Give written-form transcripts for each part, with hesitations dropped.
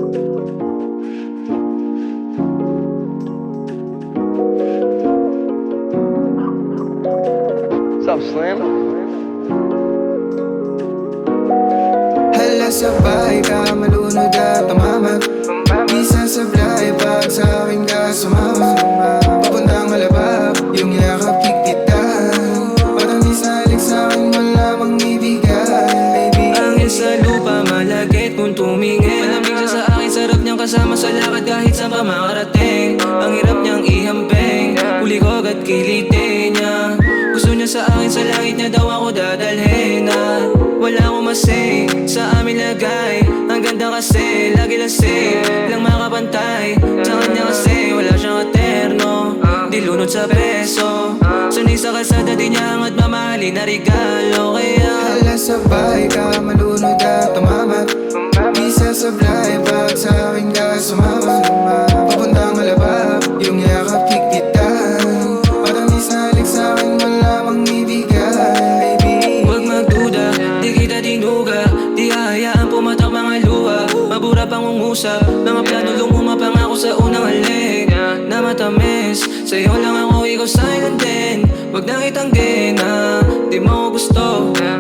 What's up, Slim? Hala sa bahay ka, malunod at tumama. Di sasablay pag sa akin ka sumama. Papuntang malabab, yung yakap kita. Parang di salik sa akin, malamang ibigay. Angin sa lupa, malagit kung tumingin. Malamig siya sa akin, sarap niyang kasama sa lakad kahit saan pa makarating. Ang hirap niyang ihamping, huli ko agad kilitin niya. Gusto niya sa akin, sa langit niya daw ako dadalhin na wala akong masay, sa amin lagay. Ang ganda kasi, lagi lasing, lang makapantay. Sa kanya kasi, wala siyang eterno, di lunod sa peso. Sunay sa kalsada, di niya angat mamahalin na regalo. Kaya Hala sa bahay ka, malunod at tumama. Di sasablay pag sa akin ka sumama. Papuntang malabab, yung yakap kita. Parang di salik sa akin, malamang ibigay. huwag magduda, di kita dinuga. Di hahayaan pumatak mga luha, mabura pangungusap. Mga plano lumumapang ako sa unang halik na matamis. Sa'yo lang ako, ikaw silent din. Huwag nang itanggi na di mo ko gusto.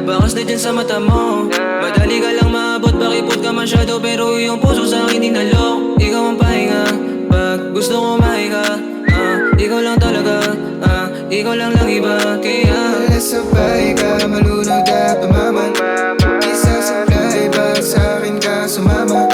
Bakas na dyan sa mata mo, madali ka lang maabot. Bakipot ka masyado pero yung puso sa akin inalok. Ikaw ang pahinga pag gusto ko mahiga. Ikaw lang talaga, ikaw lang iba. Kaya Hala sa bahay ka, malunod at tumama. Di sasablay pag sa akin ka sumama.